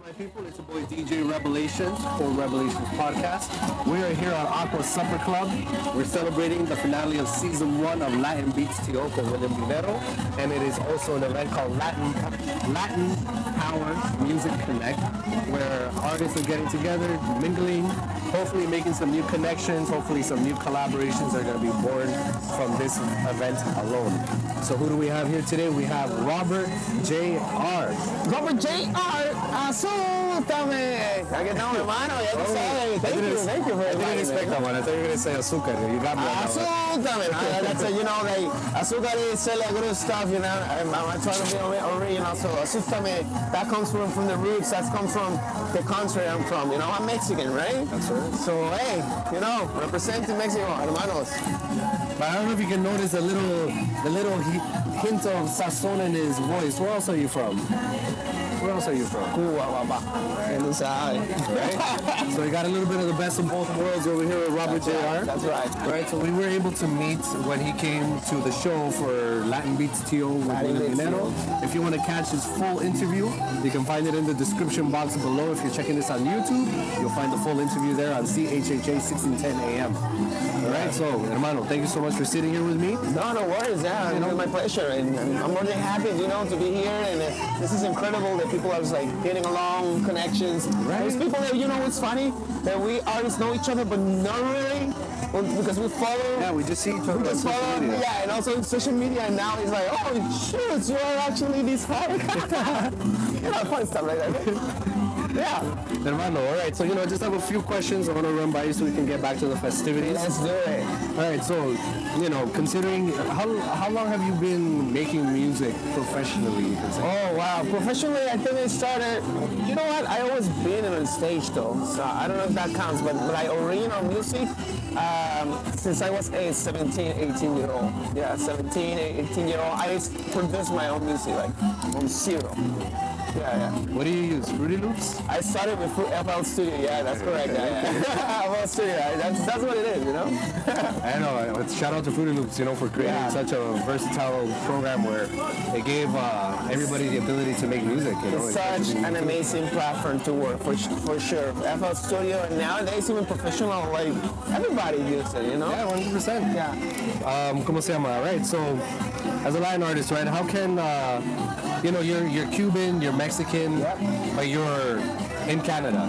my people? It's your boy DJ Rebelations for Rebelations Podcast. We are here on Aqua Supper Club. We're celebrating the finale of Season 1 of Latin Beats T.O with William Dinero. And it is also an event called Latin Power Music Connect, where artists are getting together, mingling, hopefully making some new connections, hopefully some new collaborations are going to be born from this event alone. So who do we have here today? We have Robert J.R. Robert J.R. Asústame. Aquí estamos, hermano. Ya tú sabes. Thank you for I didn't expect that one. I thought you were going to say azúcar. You got me on that one. Asústame. That's a, like, azúcar is selling good stuff, you know. I'm trying to be original. So asústame, that comes from the roots. That comes from the country I'm from. You know, I'm Mexican, right? That's right. So, hey, you know, representing Mexico, hermanos. But I don't know if you can notice a little hint of sazon in his voice. Where else are you from? Cuba, papá. Right? So we got a little bit of the best of both worlds over here with Robert J.R. That's right. Right, so we were able to meet when he came to the show for Latin Beats T.O with William Dinero. If you want to catch his full interview, you can find it in the description box below. If you're checking this on YouTube, you'll find the full interview there on CHHA 1610 AM. All right, so, hermano, thank you so much for sitting here with me. No worries. Yeah, you know, my pleasure. And I'm more than happy, you know, to be here. And this is incredible that people are just like getting along, connections. Right. There's people that, you know, it's funny that we artists know each other, but not really, because we follow. Yeah, we just see each other on social media. Yeah, and also in social media. And now it's like, oh, shoot, you are actually this hard. You know, fun stuff like that. Yeah. Hermano, all right, so, you know, just have a few questions I want to run by you so we can get back to the festivities. Let's do it. All right, so, you know, considering, how long have you been making music professionally, you can say? Oh, wow. Professionally, I think I started, you know what, I always been on stage, though, so I don't know if that counts, but like original music, since I was a 17, 18-year-old. Yeah, 17, 18-year-old, I produced my own music, like, from zero. Yeah. What do you use? Fruity Loops? I started with FL Studio. Yeah, that's correct. FL Studio. That's what it is, you know. I know. Shout out to Fruity Loops, you know, for creating such a versatile program where it gave everybody the ability to make music. You know, it's such an amazing platform to work for sure. FL Studio, and nowadays even professional, like everybody uses it, you know. Yeah, 100%. Yeah. ¿Cómo se llama? Right. So, as a Latin artist, right? How can you know, you're Cuban, you're Mexican, but you're in Canada.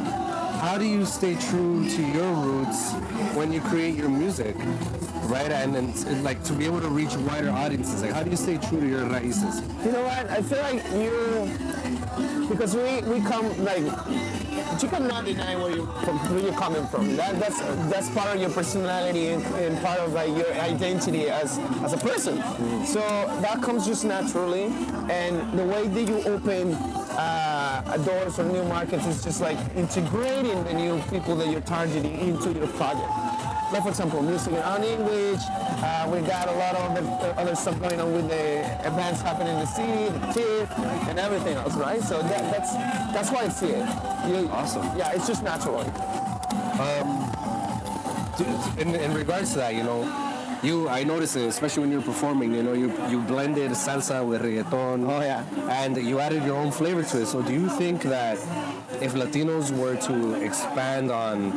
How do you stay true to your roots when you create your music, right? And like to be able to reach wider audiences, like how do you stay true to your raíces? You know what? I feel like because we come like, you cannot deny where you're coming from. That's part of your personality and part of like your identity as a person. So that comes just naturally, and the way that you open doors for new markets is just like integrating the new people that you're targeting into your project. Like for example, music in English. We got a lot of other stuff going on with the events happening in the city, the TIFF, and everything else, right? So that's why I see it. Awesome. Yeah, it's just natural. In regards to that, you know, I noticed it, especially when you're performing, you know, you blended salsa with reggaeton. Oh, yeah. And you added your own flavor to it. So do you think that if Latinos were to expand on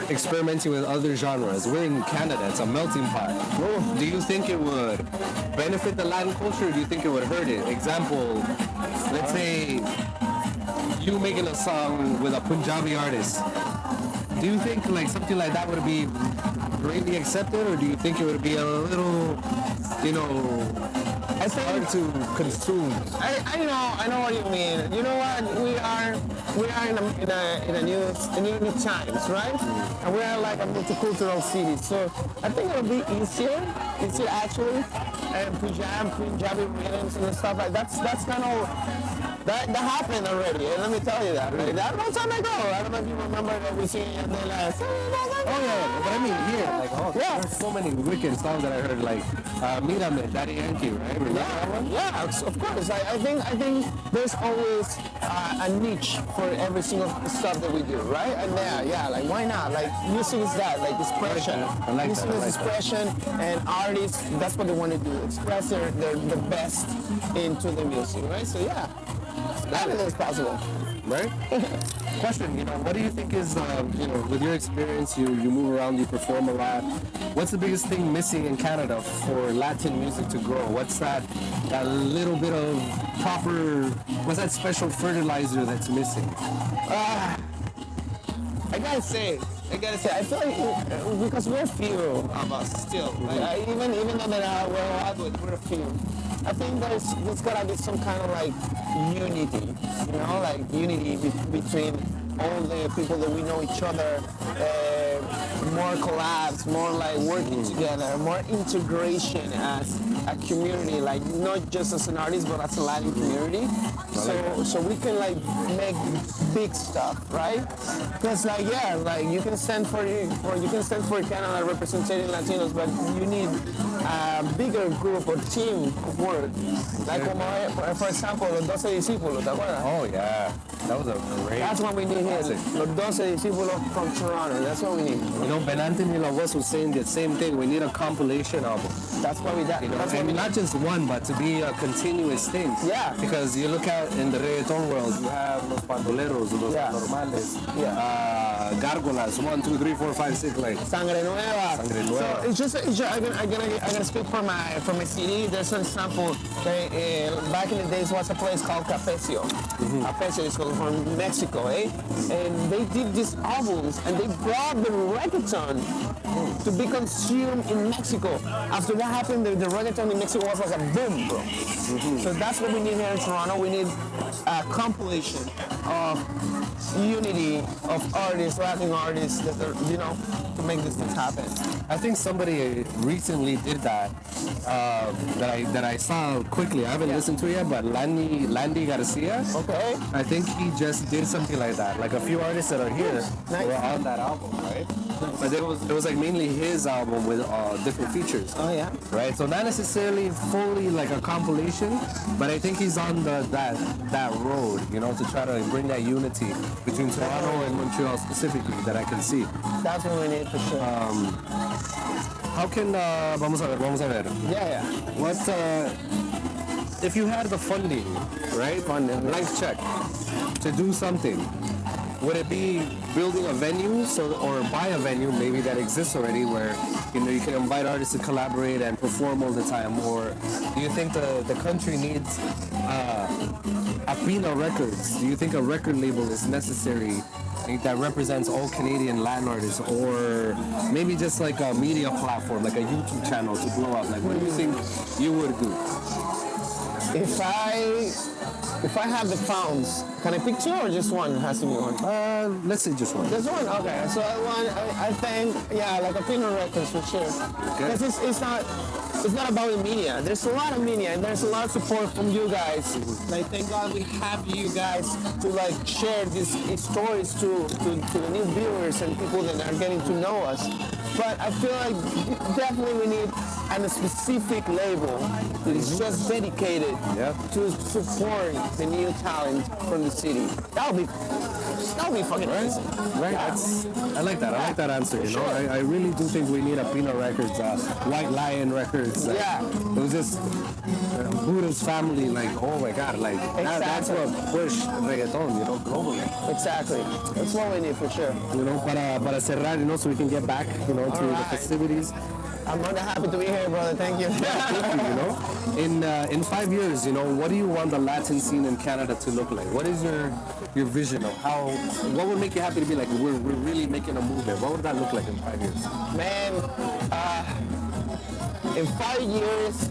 experimenting with other genres, we're in Canada, it's a melting pot. Do you think it would benefit the Latin culture, or do you think it would hurt it? Example, let's say you making a song with a Punjabi artist. Do you think like something like that would be greatly accepted, or do you think it would be a little, you know, it's hard to consume? I know what you mean. You know what? We are in a new times, right? And we are like a multicultural city. So I think it'll be easier actually. And Punjabi rhythms and stuff like that's kind of. That happened already, and let me tell you that. Right? That long time ago. I don't know if you remember that we seen the last. Oh yeah, but I mean here, like there's so many wicked songs that I heard, like Mírame, Daddy Yankee, right? Remember that one? Yeah, of course. I think there's always a niche for every single stuff that we do, right? And like why not? Like music is that, like expression. I like music is expression, and artists, that's what they want to do, express their the best into the music, right? So yeah. Anything is possible. Right? Question, what do you think is, with your experience, you move around, you perform a lot. What's the biggest thing missing in Canada for Latin music to grow? What's that little bit of what's that special fertilizer that's missing? I gotta say, I feel like because we're few of us still. Like, even though that we're a lot, we're few. I think there's gotta be some kind of like unity, like unity between all the people that we know each other. More collabs, more like working together, more integration as a community, like not just as an artist but as a Latin community. So we can like make big stuff, right? Because you can stand for Canada representing Latinos, but you need a bigger group or team of work. Like for example, Los 12 Discípulos, ¿te acuerdas? Oh yeah, that was a great. That's what we need here. Los 12 Discípulos from Toronto. That's what we need. Benante and La Voz was saying the same thing. We need a compilation album. That's what we got. And not just one, but to be a continuous thing. Yeah. Because you look at in the reggaeton world, you have los bandoleros, los normales, gárgolas, 1, 2, 3, 4, 5, 6, like Sangre Nueva. So it's just I'm gonna speak from my CD. There's an example. Back in the days was a place called Capecio. Capecio is called from Mexico, and they did these albums and they brought the reggaeton to be consumed in Mexico. After what happened, the reggaeton in Mexico was like a boom, bro. So that's what we need here in Toronto. We need a compilation of unity of artists, Latin artists that are, to make these things happen. I think somebody recently did that that I saw quickly. I haven't listened to it yet, but Landy Garcia. Okay. I think he just did something like that. Like a few artists that are here were on that album, right? But it was like mainly his album with different features. Oh yeah. Right. So not necessarily fully like a compilation, but I think he's on that road, to try to bring that unity between Toronto and Montreal specifically that I can see. That's what we need for sure. How can vamos a ver. Yeah. What if you had the funding, right? Funding, blank check to do something? Would it be building a venue, or buy a venue maybe that exists already, where you can invite artists to collaborate and perform all the time, or do you think the country needs Apina Records? Do you think a record label is necessary that represents all Canadian Latin artists, or maybe just like a media platform, like a YouTube channel to blow up? Like, what do you think you would do? If I have the funds, can I pick two or just one? It has to be one. Let's say just one. Just one? Okay. So I think, like a Pino Records for sure. Because it's not about the media. There's a lot of media and there's a lot of support from you guys. Like, thank God we have you guys to like share these stories to the new viewers and people that are getting to know us. But I feel like definitely we need a specific label that is just dedicated to support the new talent from the city. That would be fucking amazing. Right. Yeah. I like that. I like that answer. Sure. I really do think we need a Pino Records, White Lion Records. It was just Buddha's family. Like, oh my God, like that's what pushed reggaeton, globally. Exactly. That's what we need for sure. Para cerrar, so we can get back, to the festivities. I'm more than happy to be here, brother. Thank you. Thank you. In 5 years, what do you want the Latin scene in Canada to look like? What is your vision of what would make you happy to be like, we're really making a movement? What would that look like in 5 years? Man, in 5 years,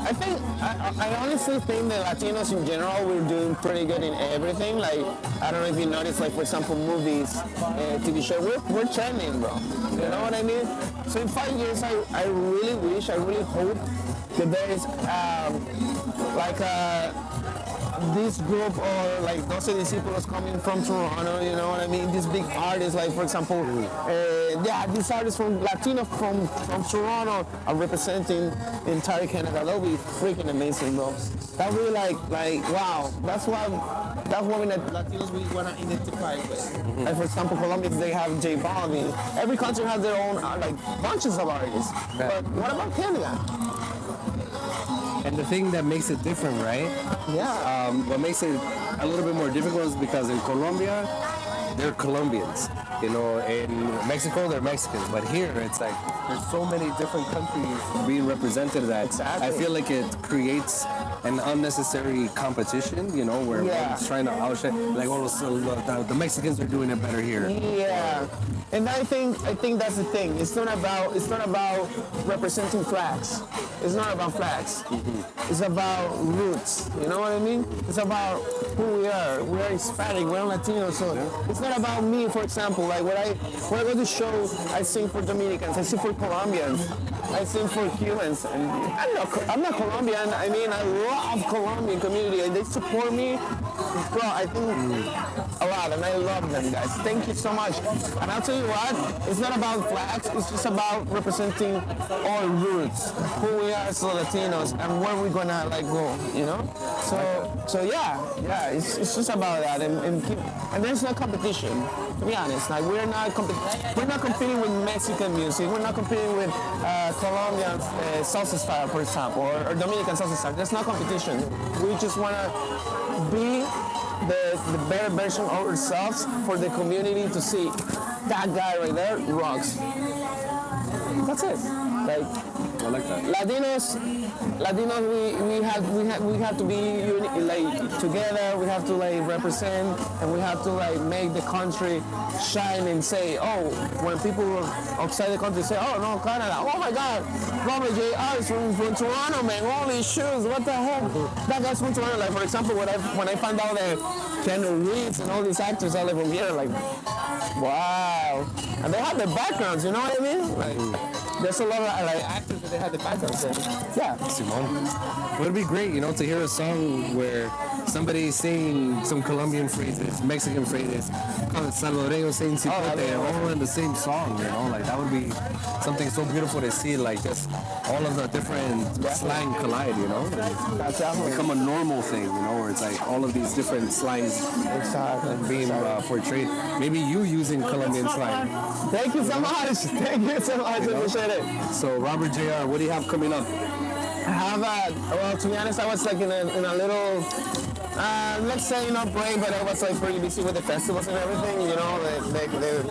I honestly think that Latinos in general, we're doing pretty good in everything. Like, I don't know if you noticed, like, for example, movies, TV show, we're trending, bro. You know what I mean? So in 5 years, I really hope that there is, this group or like those disciples coming from Toronto, you know what I mean? These big artists, like for example, these artists from Latino from Toronto are representing the entire Canada. That would be freaking amazing, bro. That would be like wow. That's what we Latinos we want to identify with. Like for example, Colombians, they have J Balvin. Every country has their own like bunches of artists. But what about Canada? And the thing that makes it different, right? Yeah. What makes it a little bit more difficult is because in Colombia, they're Colombians. You know, in Mexico, they're Mexicans. But here, it's like there's so many different countries being represented that Exactly. I feel like it creates an unnecessary competition, you know, where one's trying to outshine, like, the Mexicans are doing it better here. Yeah, and I think that's the thing. It's not about representing flags. It's not about flags. Mm-hmm. It's about roots. You know what I mean? It's about who we are. We are Hispanic. We're Latino. So it's not about me, for example. Like when I go to show, I sing for Dominicans. I sing for Colombians. I sing for Cubans. And I'm not Colombian. I mean, I love Colombian community, and they support me. Bro, I think a lot, and I love them, guys. Thank you so much. And I'll tell you what, it's not about flags. It's just about representing our roots, who we are as Latinos, and where we're gonna like go. You know. So yeah. It's just about that, and there's no competition. To be honest, like we're not competing with Mexican music. We're not competing with Colombian salsa style, for example, or Dominican salsa style. There's no competition. We just wanna be the better version of ourselves for the community to see. That guy right there rocks. That's it. Like I like that. Latinos, we have to be like together. We have to like represent, and we have to like make the country shine and say, oh, when people outside the country say, oh no, Canada, oh my God, Robert J.R. is from Toronto, man. Holy shoes, what the heck? That guy's from Toronto. Like for example, when I found out that Keanu Reeves and all these actors are like from here, like wow, and they have the backgrounds. You know what I mean? Like. There's a lot of like actors that they have the backgrounds in. Yeah. Simone. It would be great, you know, to hear a song where somebody's saying some Colombian phrases, Mexican phrases, Salvadoreño saying cipote, all in the same song, you know, like that would be something so beautiful to see, like just all of the different slang collide, you know? That's definitely Become a normal thing, you know, where it's like all of these different slangs being portrayed. Maybe you using Colombian slang. Thank you so much. Thank you so much. I appreciate it. So Robert J.R., what do you have coming up? I have well, to be honest, I was like in a little, let's say not break, but I was like pretty busy with the festivals and everything. You know,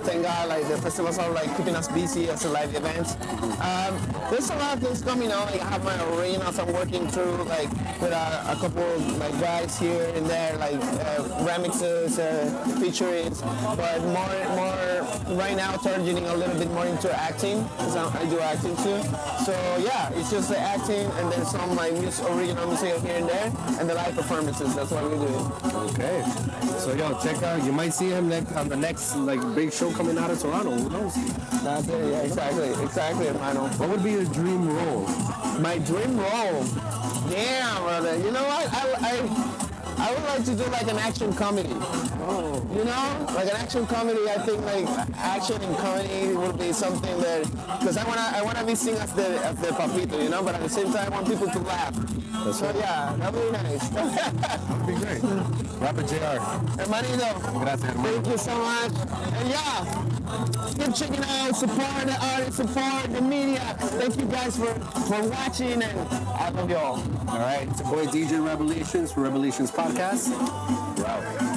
thank God, like the festivals are like keeping us busy as a live events. There's a lot of things coming on. Like I have my arenas I'm working through, like with a couple like guys here and there, like remixes, featurings, but more right now targeting a little bit more into acting, because I do acting too. So yeah, it's just the acting and then some like original music here and there, and the live performances. That's what we're doing. Okay. So yo, check out. You might see him on the next like big show coming out of Toronto. Who knows? That's it. Yeah, exactly, hermano. What would be your dream role? My dream role. Damn, brother. You know what? I would like to do like an action comedy. Oh. You know, like an action comedy. I think like action and comedy would be something that, because I wanna be seen as the papito, you know, but at the same time I want people to laugh. That's so right. Yeah, that would be nice. That'd be great. Robert J.R. Hermanito. Gracias, hermano. Thank you so much. And yeah, keep checking out, support the artists, support the media. Thank you guys for watching, and I love you all. All right, it's your boy DJ Rebelations for Rebelations Podcast. We're out.